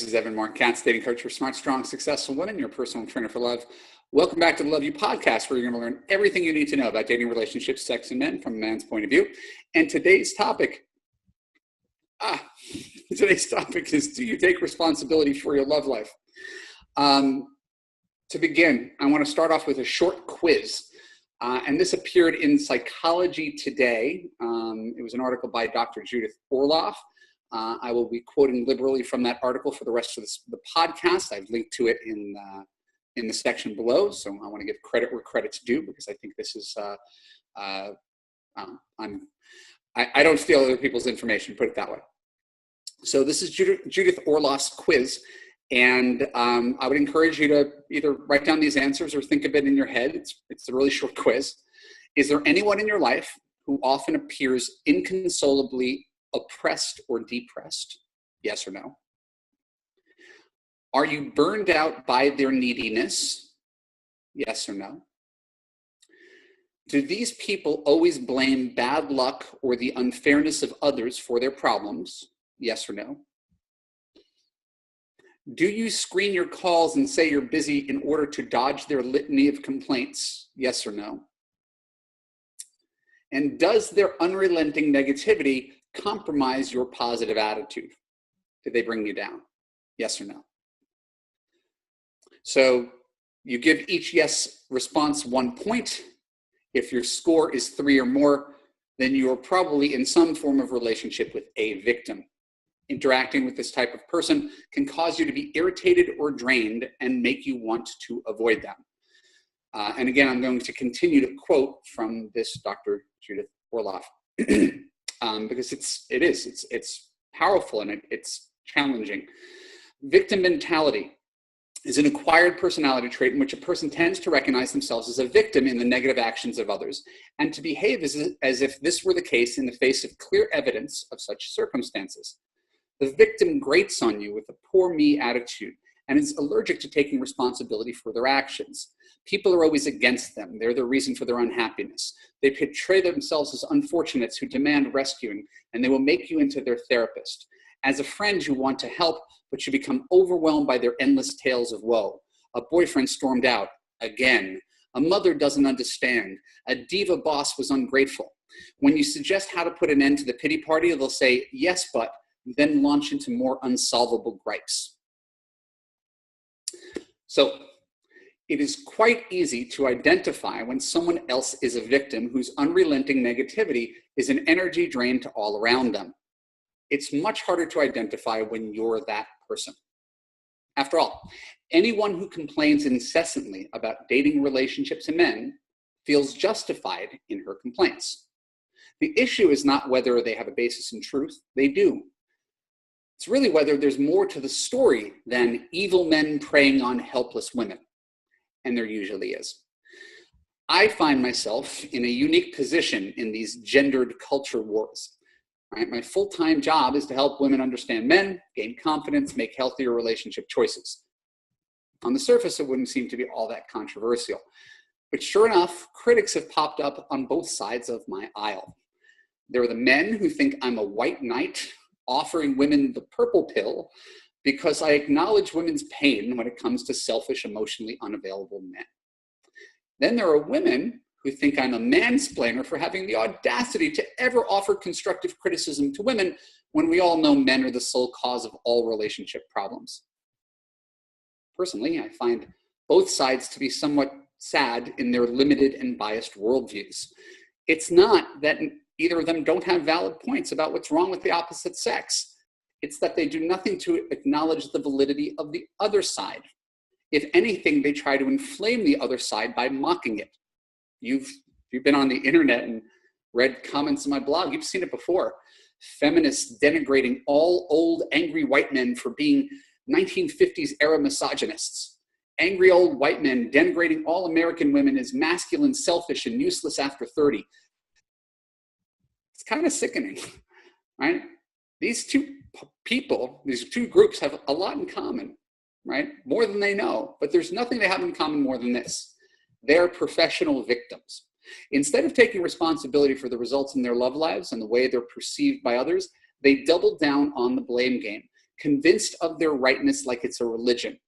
this is Evan Mark Katz, dating coach for smart, strong, successful women, your personal trainer for love. Welcome back to the Love You podcast, where you're going to learn everything you need to know about dating, relationships, sex, and men from a man's point of view. And today's topic is, do you take responsibility for your love life? To begin, I want to start off with a short quiz. And this appeared in Psychology Today. It was an article by Dr. Judith Orloff. I will be quoting liberally from that article for the rest of the podcast. I've linked to it in the section below, so I want to give credit where credit's due, because I think this is I don't steal other people's information, put it that way. So this is Judith Orloff's quiz, and I would encourage you to either write down these answers or think of it in your head. It's a really short quiz. Is there anyone in your life who often appears inconsolably oppressed or depressed? Yes or no? Are you burned out by their neediness? Yes or no? Do these people always blame bad luck or the unfairness of others for their problems? Yes or no? Do you screen your calls and say you're busy in order to dodge their litany of complaints? Yes or no? And does their unrelenting negativity compromise your positive attitude? Did they bring you down? Yes or no? So you give each yes response 1 point. If your score is 3 or more, then you are probably in some form of relationship with a victim. Interacting with this type of person can cause you to be irritated or drained and make you want to avoid them. And again, I'm going to continue to quote from this Dr. Judith Orloff. Because it's powerful and it's challenging. Victim mentality is an acquired personality trait in which a person tends to recognize themselves as a victim in the negative actions of others and to behave as if this were the case in the face of clear evidence of such circumstances. The victim grates on you with a poor me attitude and is allergic to taking responsibility for their actions. People are always against them. They're the reason for their unhappiness. They portray themselves as unfortunates who demand rescuing, and they will make you into their therapist. As a friend, you want to help, but you become overwhelmed by their endless tales of woe. A boyfriend stormed out again. A mother doesn't understand. A diva boss was ungrateful. When you suggest how to put an end to the pity party, they'll say, yes, but, then launch into more unsolvable gripes. So it is quite easy to identify when someone else is a victim whose unrelenting negativity is an energy drain to all around them. It's much harder to identify when you're that person. After all, anyone who complains incessantly about dating, relationships, and men feels justified in her complaints. The issue is not whether they have a basis in truth. They do. It's really whether there's more to the story than evil men preying on helpless women. And there usually is. I find myself in a unique position in these gendered culture wars. Right? My full-time job is to help women understand men, gain confidence, make healthier relationship choices. On the surface, it wouldn't seem to be all that controversial. But sure enough, critics have popped up on both sides of my aisle. There are the men who think I'm a white knight offering women the purple pill because I acknowledge women's pain when it comes to selfish, emotionally unavailable men. Then there are women who think I'm a mansplainer for having the audacity to ever offer constructive criticism to women when we all know men are the sole cause of all relationship problems. Personally, I find both sides to be somewhat sad in their limited and biased worldviews. It's not that either of them don't have valid points about what's wrong with the opposite sex. It's that they do nothing to acknowledge the validity of the other side. If anything, they try to inflame the other side by mocking it. You've been on the internet and read comments on my blog. You've seen it before. Feminists denigrating all old, angry white men for being 1950s era misogynists. Angry old white men denigrating all American women as masculine, selfish, and useless after 30. It's kind of sickening, right? These two groups have a lot in common, right? More than they know, but there's nothing they have in common more than this. They're professional victims. Instead of taking responsibility for the results in their love lives and the way they're perceived by others, they double down on the blame game, convinced of their rightness like it's a religion.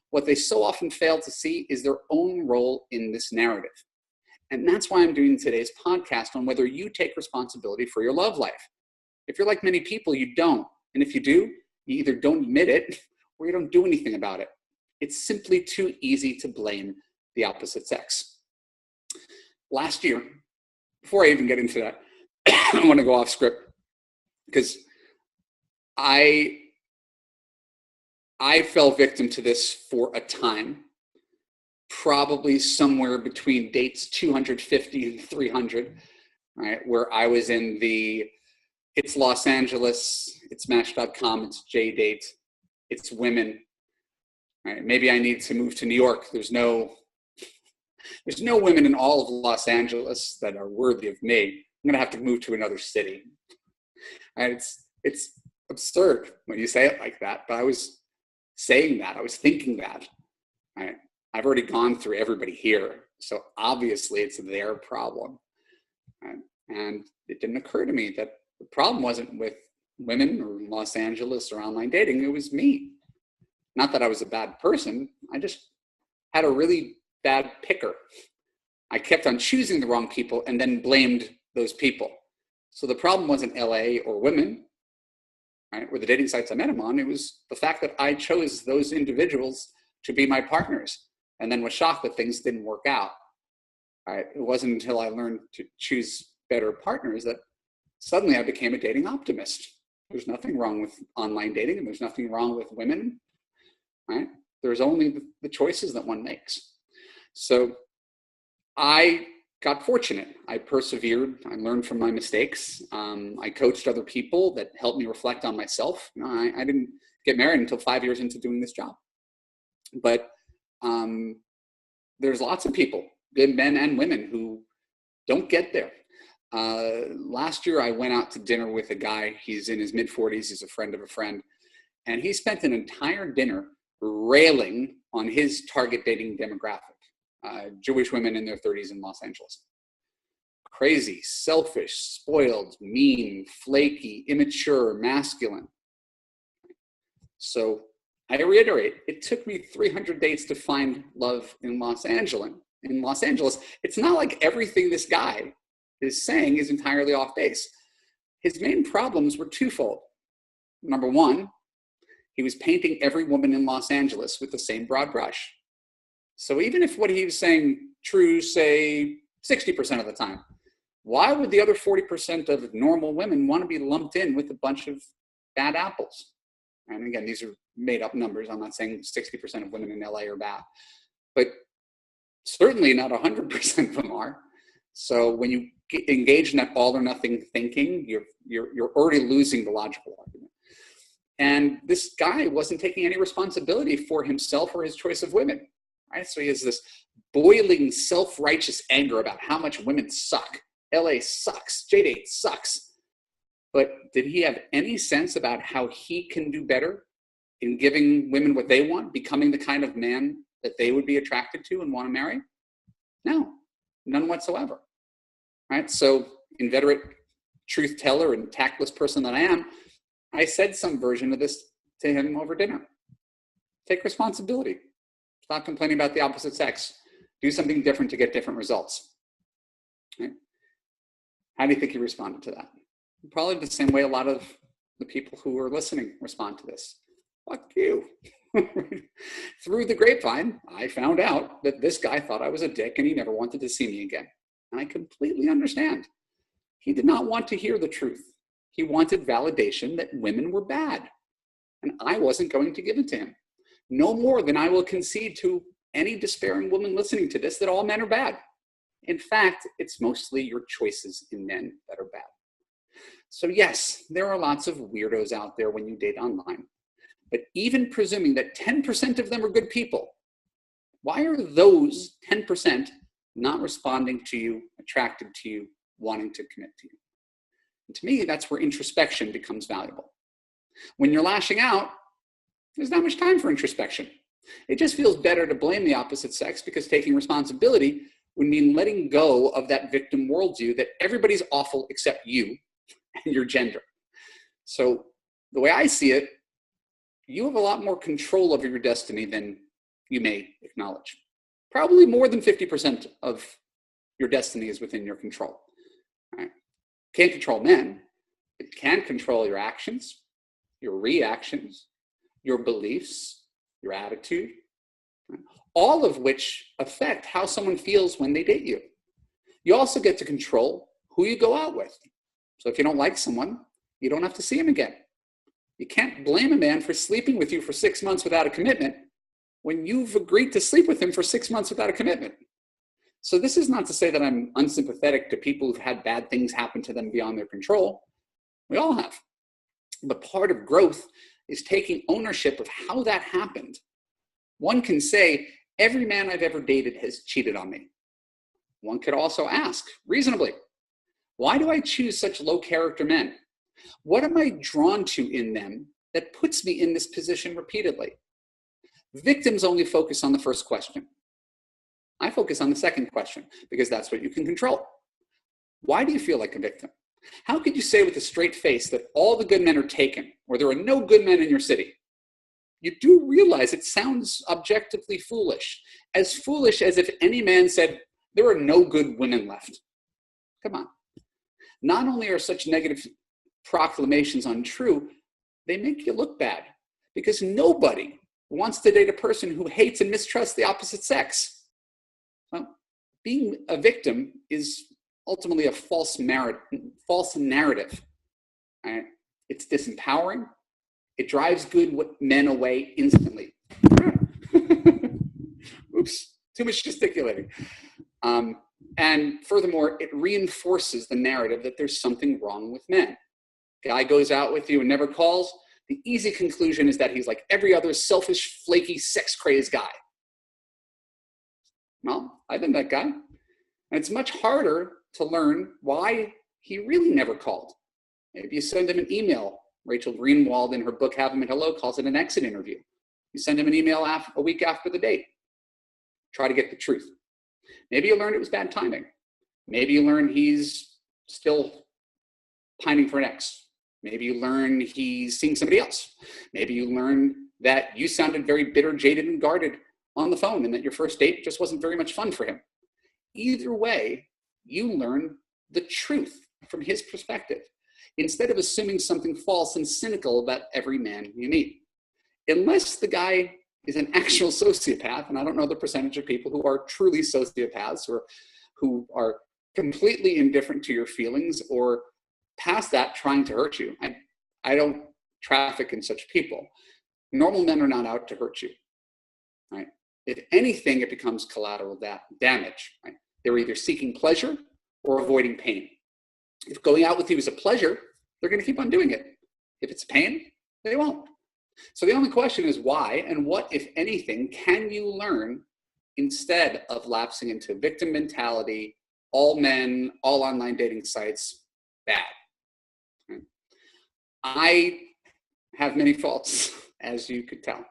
What they so often fail to see is their own role in this narrative. And that's why I'm doing today's podcast on whether you take responsibility for your love life. If you're like many people, you don't. And if you do, you either don't admit it or you don't do anything about it. It's simply too easy to blame the opposite sex. Last year, before I even get into that, I want to go off script because I fell victim to this for a time, probably somewhere between dates 250 and 300, right? Where I was in it's Los Angeles, it's Match.com, it's JDate, it's women, right? Maybe I need to move to New York. There's no women in all of Los Angeles that are worthy of me. I'm going to have to move to another city. And it's absurd when you say it like that, but I was saying that, I was thinking that, right? I've already gone through everybody here, so obviously it's their problem, right? And it didn't occur to me that the problem wasn't with women or Los Angeles or online dating, it was me. Not that I was a bad person, I just had a really bad picker. I kept on choosing the wrong people and then blamed those people. So the problem wasn't LA or women, right, or the dating sites I met them on. It was the fact that I chose those individuals to be my partners and then was shocked that things didn't work out. Right? It wasn't until I learned to choose better partners that suddenly I became a dating optimist. There's nothing wrong with online dating and there's nothing wrong with women, right? There's only the choices that one makes. So I got fortunate. I persevered. I learned from my mistakes. I coached other people that helped me reflect on myself. You know, I didn't get married until 5 years into doing this job. But there's lots of people, good men and women, who don't get there. Last year, I went out to dinner with a guy. He's in his mid-40s. He's a friend of a friend. And he spent an entire dinner railing on his target dating demographic, Jewish women in their 30s in Los Angeles. Crazy, selfish, spoiled, mean, flaky, immature, masculine. So I reiterate, it took me 300 dates to find love in Los Angeles. It's not like everything this guy is saying is entirely off base. His main problems were twofold. Number one, he was painting every woman in Los Angeles with the same broad brush. So even if what he was saying true, say 60% of the time, why would the other 40% of normal women want to be lumped in with a bunch of bad apples? And again, these are made up numbers. I'm not saying 60% of women in LA are bad, but certainly not 100% of them are. So when you engage in that all or nothing thinking, you're already losing the logical argument. And this guy wasn't taking any responsibility for himself or his choice of women, right? So he has this boiling self-righteous anger about how much women suck. LA sucks, JDate sucks. But did he have any sense about how he can do better in giving women what they want, becoming the kind of man that they would be attracted to and want to marry? No, none whatsoever, right? So inveterate truth teller and tactless person that I am, I said some version of this to him over dinner. Take responsibility. Stop complaining about the opposite sex. Do something different to get different results. Right? How do you think he responded to that? Probably the same way a lot of the people who are listening respond to this. Fuck you. Through the grapevine, I found out that this guy thought I was a dick and he never wanted to see me again. And I completely understand. He did not want to hear the truth. He wanted validation that women were bad. And I wasn't going to give it to him. No more than I will concede to any despairing woman listening to this that all men are bad. In fact, it's mostly your choices in men that are bad. So yes, there are lots of weirdos out there when you date online. But even presuming that 10% of them are good people, why are those 10% not responding to you, attracted to you, wanting to commit to you? And to me, that's where introspection becomes valuable. When you're lashing out, there's not much time for introspection. It just feels better to blame the opposite sex because taking responsibility would mean letting go of that victim worldview that everybody's awful except you and your gender. So the way I see it, you have a lot more control over your destiny than you may acknowledge. Probably more than 50% of your destiny is within your control. Right? Can't control men. It can control your actions, your reactions, your beliefs, your attitude, right? All of which affect how someone feels when they date you. You also get to control who you go out with. So if you don't like someone, you don't have to see him again. You can't blame a man for sleeping with you for 6 months without a commitment when you've agreed to sleep with him for 6 months without a commitment. So this is not to say that I'm unsympathetic to people who've had bad things happen to them beyond their control. We all have. But part of growth is taking ownership of how that happened. One can say, every man I've ever dated has cheated on me. One could also ask, reasonably, why do I choose such low character men? What am I drawn to in them that puts me in this position repeatedly? Victims only focus on the first question. I focus on the second question because that's what you can control. Why do you feel like a victim? How could you say with a straight face that all the good men are taken or there are no good men in your city? You do realize it sounds objectively foolish as if any man said, there are no good women left. Come on. Not only are such negative proclamations untrue, they make you look bad because nobody wants to date a person who hates and mistrusts the opposite sex. Well, being a victim is ultimately a false narrative. Right? It's disempowering. It drives good men away instantly. Oops, too much gesticulating. And furthermore, it reinforces the narrative that there's something wrong with men. Guy goes out with you and never calls. The easy conclusion is that he's like every other selfish, flaky, sex-crazed guy. Well, I've been that guy. And it's much harder to learn why he really never called. Maybe you send him an email. Rachel Greenwald in her book, Have Him and Hello, calls it an exit interview. You send him an email a week after the date. Try to get the truth. Maybe you learned it was bad timing. Maybe you learned he's still pining for an ex. Maybe you learn he's seeing somebody else. Maybe you learn that you sounded very bitter, jaded, and guarded on the phone and that your first date just wasn't very much fun for him. Either way, you learn the truth from his perspective instead of assuming something false and cynical about every man you meet. Unless the guy is an actual sociopath, and I don't know the percentage of people who are truly sociopaths or who are completely indifferent to your feelings or past that trying to hurt you. I don't traffic in such people. Normal men are not out to hurt you, right? If anything, it becomes collateral damage, right? They're either seeking pleasure or avoiding pain. If going out with you is a pleasure, they're going to keep on doing it. If it's pain, they won't. So the only question is why and what, if anything, can you learn instead of lapsing into victim mentality, all men, all online dating sites, bad. Right? I have many faults, as you could tell,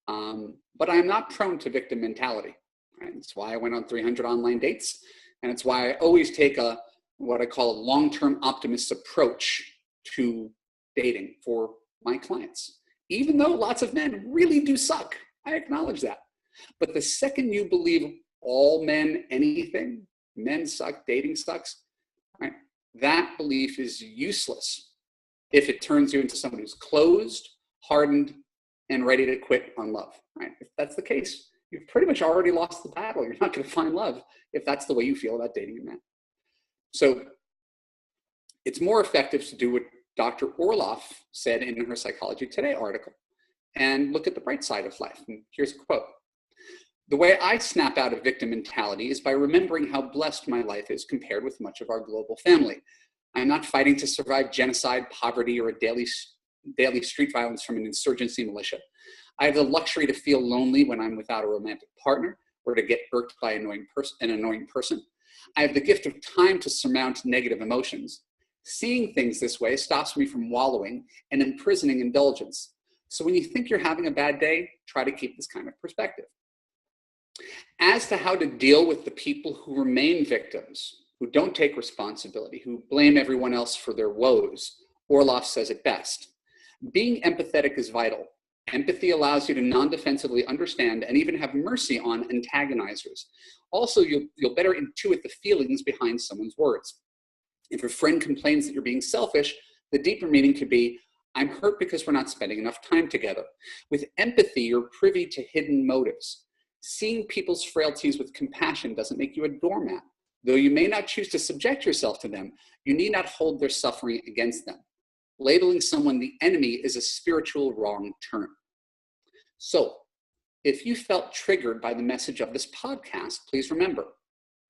but I'm not prone to victim mentality. Right? That's why I went on 300 online dates, and it's why I always take what I call a long-term optimist approach to dating for my clients. Even though lots of men really do suck, I acknowledge that. But the second you believe all men, anything, men suck, dating sucks, right? That belief is useless if it turns you into someone who's closed, hardened, and ready to quit on love, right? If that's the case, you've pretty much already lost the battle. You're not going to find love if that's the way you feel about dating a man. So it's more effective to do what Dr. Orloff said in her Psychology Today article and look at the bright side of life. And here's a quote. The way I snap out of victim mentality is by remembering how blessed my life is compared with much of our global family. I'm not fighting to survive genocide, poverty, or a daily street violence from an insurgency militia. I have the luxury to feel lonely when I'm without a romantic partner or to get irked by an annoying person. I have the gift of time to surmount negative emotions. Seeing things this way stops me from wallowing and imprisoning indulgence. So when you think you're having a bad day, try to keep this kind of perspective. As to how to deal with the people who remain victims, who don't take responsibility, who blame everyone else for their woes, Orloff says it best. Being empathetic is vital, Empathy allows you to non-defensively understand and even have mercy on antagonizers. Also, you'll better intuit the feelings behind someone's words. If a friend complains that you're being selfish, the deeper meaning could be, I'm hurt because we're not spending enough time together. With empathy, you're privy to hidden motives. Seeing people's frailties with compassion doesn't make you a doormat. Though you may not choose to subject yourself to them, you need not hold their suffering against them. Labeling someone the enemy is a spiritual wrong turn. So, if you felt triggered by the message of this podcast, please remember,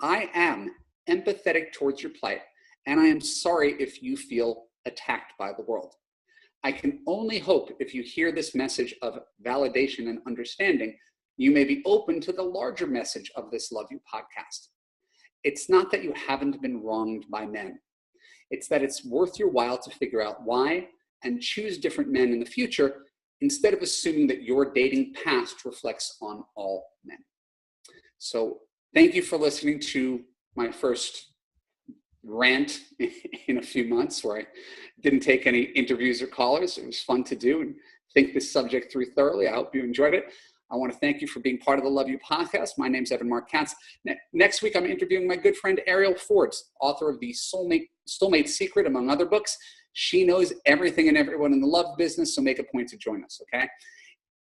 I am empathetic towards your plight, and I am sorry if you feel attacked by the world. I can only hope if you hear this message of validation and understanding, you may be open to the larger message of this Love You podcast. It's not that you haven't been wronged by men. It's that it's worth your while to figure out why and choose different men in the future instead of assuming that your dating past reflects on all men. So thank you for listening to my first rant in a few months where I didn't take any interviews or callers. It was fun to do and think this subject through thoroughly. I hope you enjoyed it. I want to thank you for being part of the Love You podcast. My name's Evan Mark Katz. Next week, I'm interviewing my good friend Ariel Forbes, author of The Soulmate Secret, among other books. She knows everything and everyone in the love business, so make a point to join us, okay?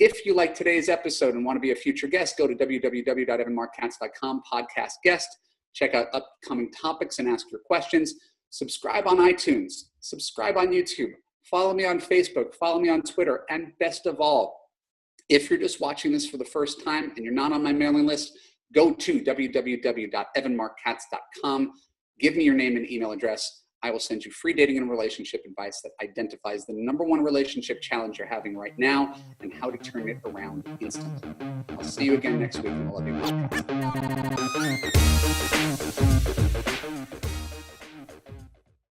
If you like today's episode and want to be a future guest, go to www.evanmarkkatz.com, podcast guest. Check out upcoming topics and ask your questions. Subscribe on iTunes. Subscribe on YouTube. Follow me on Facebook. Follow me on Twitter. And best of all, if you're just watching this for the first time and you're not on my mailing list, go to www.evanmarkkatz.com. Give me your name and email address. I will send you free dating and relationship advice that identifies the #1 relationship challenge you're having right now and how to turn it around instantly. I'll see you again next week on the Love You Podcast.